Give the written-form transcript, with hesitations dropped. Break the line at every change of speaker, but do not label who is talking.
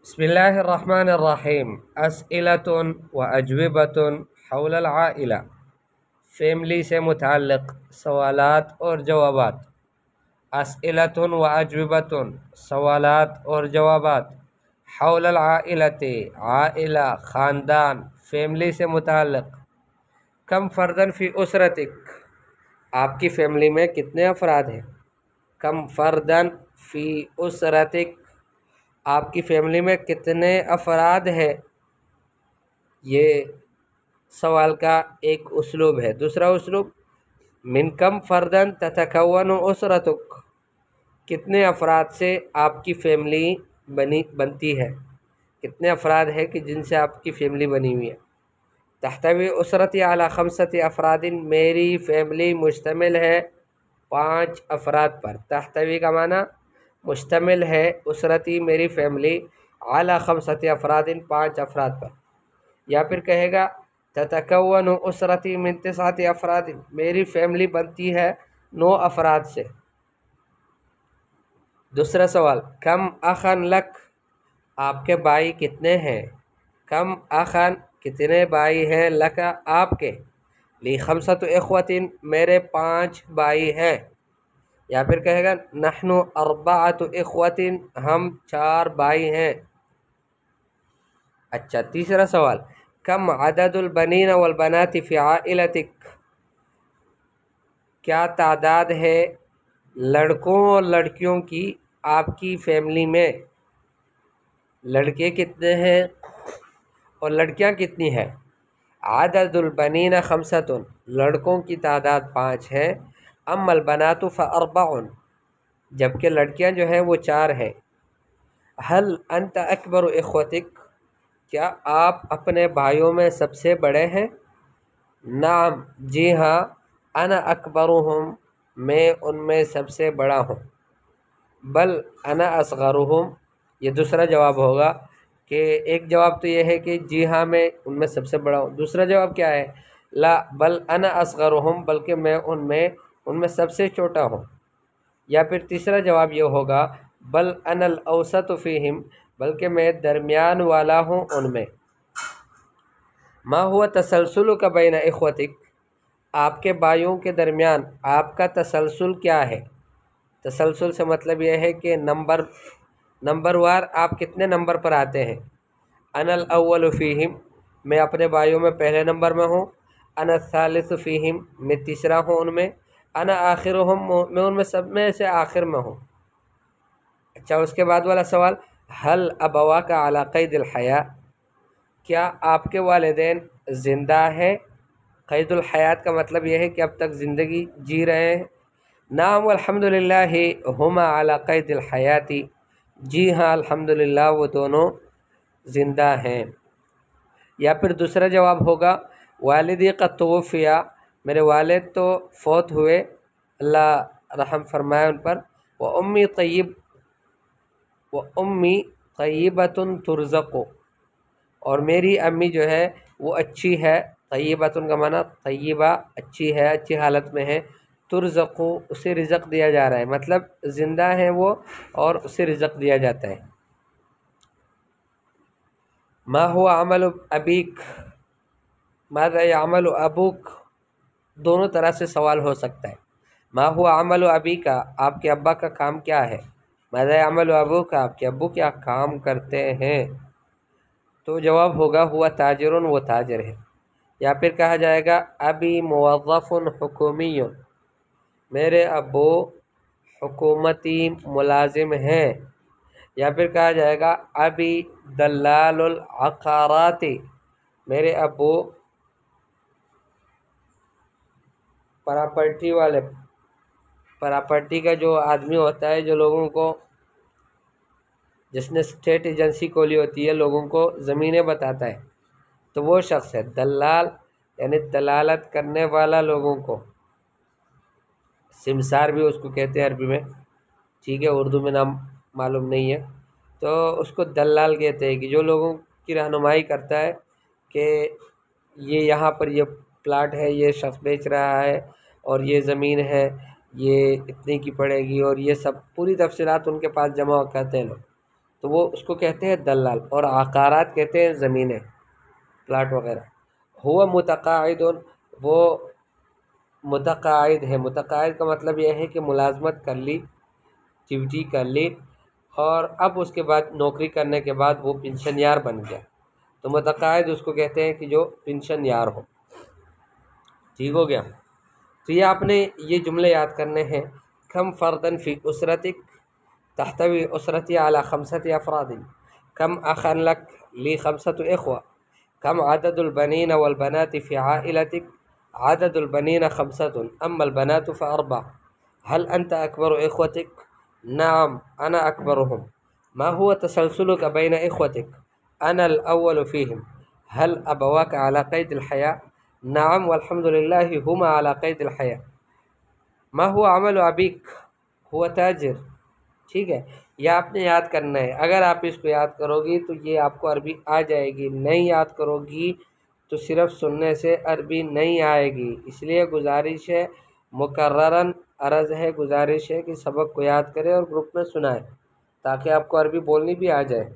بسم الله الرحمن الرحیم اسئلۃ و اجوبۃ حول العائلہ، فیملی سے متعلق سوالات اور جوابات۔ اسئلۃ و اجوبۃ، سوالات اور جوابات، حول العائلۃ، عائلہ خاندان فیملی سے متعلق۔ کم فردن فی اسرتک، آپ کی فیملی میں کتنے افراد ہیں؟ کم فردن فی اسرتک، آپ کی فیملی میں کتنے افراد ہیں؟ یہ سوال کا ایک اسلوب ہے۔ دوسرا اسلوب، من کم فردن تتکون اسرتک، کتنے افراد سے آپ کی فیملی بنتی ہے؟ کتنے افراد ہیں کہ جن سے آپ کی فیملی بنی ہوئی ہے؟ تحتوی اسرتی علی 5 افراد، میری فیملی مشتمل ہے 5 افراد پر۔ تحتوی کا معنی مشتمل ہے، اسرتی میری فیملی، اعلیٰ 5 افراد، 5 افراد پر۔ یا پھر کہے گا تتکون اسرتی من 9 افراد، میری فیملی بنتی ہے 9 افراد سے۔ دوسرا سوال، کم اخن لک، آپ کے بھائی کتنے ہیں؟ کم اخن، کتنے بھائی ہیں، لکا، آپ کے، لی 5 اخوت، میرے 5 بھائی ہیں۔ یا پھر کہے گا نحن 4 اخوت، ہم 4 بھائی ہیں۔ اچھا، تیسرا سوال، کم عدد البنین والبنات فی عائلتک، کیا تعداد ہے لڑکوں اور لڑکیوں کی آپ کی فیملی میں؟ لڑکے کتنے ہیں اور لڑکیاں کتنی ہیں؟ عدد البنین 5، لڑکوں کی تعداد 5 ہے، اما البنات ف4، جبکہ لڑکیاں جو ہیں وہ 4 ہیں۔ حل انت اکبر اخوتک، کیا آپ اپنے بھائیوں میں سب سے بڑے ہیں؟ نعم، جی ہاں، انا اکبرہم، میں ان میں سب سے بڑا ہوں۔ بل انا اصغرہم، یہ دوسرا جواب ہوگا کہ ایک جواب تو یہ ہے کہ جی ہاں میں ان میں سب سے بڑا ہوں، دوسرا جواب کیا ہے؟ لا بل انا اصغرہم، بلکہ میں ان میں سب سے چھوٹا ہوں۔ یا پھر تیسرا جواب یہ ہوگا بل انا الاوسط فیہم، بلکہ میں درمیان والا ہوں ان میں۔ ما ہوا تسلسلک بین اخوتک، آپ کے بھائیوں کے درمیان آپ کا تسلسل کیا ہے؟ تسلسل سے مطلب یہ ہے کہ نمبر وار آپ کتنے نمبر پر آتے ہیں۔ انا الاول فیہم، میں اپنے بھائیوں میں پہلے نمبر میں ہوں۔ انا الثالث فیہم، میں تیسرا ہوں ان میں۔ انا آخرہم، میں ان میں سب میں سے آخر میں ہوں۔ اچھا، اس کے بعد والا سوال، حل ابواک علی قید الحیاۃ، کیا آپ کے والدین زندہ ہیں؟ قید الحیات کا مطلب یہ ہے کہ اب تک زندگی جی رہے ہیں۔ نعم والحمدللہ ہما علی قید الحیات، جی ہاں الحمدللہ وہ دونوں زندہ ہیں۔ یا پھر دوسرا جواب ہوگا والدی قد توفیا، میرے والد تو فوت ہوئے، اللہ رحم فرمائے ان پر۔ امی طیبۃ ترزق، اور میری امی جو ہے وہ اچھی ہے۔ طیبۃ کا معنی طیبہ، اچھی ہے، اچھی حالت میں ہے۔ ترزق، اسے رزق دیا جا رہا ہے، مطلب زندہ ہے وہ اور اسے رزق دیا جاتا ہے۔ ما هو عمل ابیک، ماذا يعمل ابوک، دونوں طرح سے سوال ہو سکتا ہے۔ ما هو عمل ابیک، آپ کے ابا کا کام کیا ہے؟ ماذا يعمل ابوک، آپ کے ابو کیا کام کرتے ہیں؟ تو جواب ہوگا ہوا تاجر، وہ تاجر ہے۔ یا پھر کہا جائے گا ابی موظف حکومی، میرے ابو حکومتی ملازم ہیں۔ یا پھر کہا جائے گا ابی دلال العقارات، میرے ابو پراپرٹی کا جو آدمی ہوتا ہے، جو لوگوں کو، جس نے اسٹیٹ ایجنسی کھولی ہوتی ہے، لوگوں کو زمینیں بتاتا ہے، تو وہ شخص ہے دلال، یعنی دلالت کرنے والا لوگوں کو۔ سمسار بھی اس کو کہتے ہیں عربی میں، ٹھیک ہے، اردو میں نام معلوم نہیں ہے، تو اس کو دلال کہتے ہیں کہ جو لوگوں کی رہنمائی کرتا ہے کہ یہ یہاں پر یہ پلاٹ ہے، یہ شخص بیچ رہا ہے، اور یہ زمین ہے، یہ اتنے کی پڑے گی، اور یہ سب پوری تفصیلات ان کے پاس جمع کرتے ہیں لوگ، تو وہ اس کو کہتے ہیں دلال، اور عقارات کہتے ہیں زمینیں، پلاٹ وغیرہ۔ ہوا متقاعد، وہ متقاعد ہے۔ متقاعد کا مطلب یہ ہے کہ ملازمت کر لی، ڈیوٹی کر لی، اور اب اس کے بعد نوکری کرنے کے بعد وہ پنشن یار بن گیا، تو متقاعد اس کو کہتے ہیں کہ جو پنشن یار ہو۔ ٹھیک ہو گیا؟ تو یہ آپ نے یہ جملے یاد کرنے ہیں۔ کم فردن فی اسرتک، تحتوی اسرتی علی 5 افراد، کم اخا لک، لی 5 اخوہ، کم عدد البنین والبنات فی عائلتک، عدد البنین 5 اما البنات ف4، هل انت اکبر اخوتک؟ نعم انا اکبرهم، ما هو تسلسلک بین اخوتک؟ انا الاول فیہم، هل ابواک علی قید الحیاة؟ نعم والحمد للہ ہما علی قید الحیاة، ما هو عمل ابیک؟ هو تاجر۔ ٹھیک ہے، یہ آپ نے یاد کرنا ہے۔ اگر آپ اس کو یاد کرو گی تو یہ آپ کو عربی آ جائے گی، نہیں یاد کرو گی تو صرف سننے سے عربی نہیں آئے گی۔ اس لیے گزارش ہے، مکرراً عرض ہے، گزارش ہے کہ سبق کو یاد کریں اور گروپ میں سنائیں تاکہ آپ کو عربی بولنی بھی آ جائے۔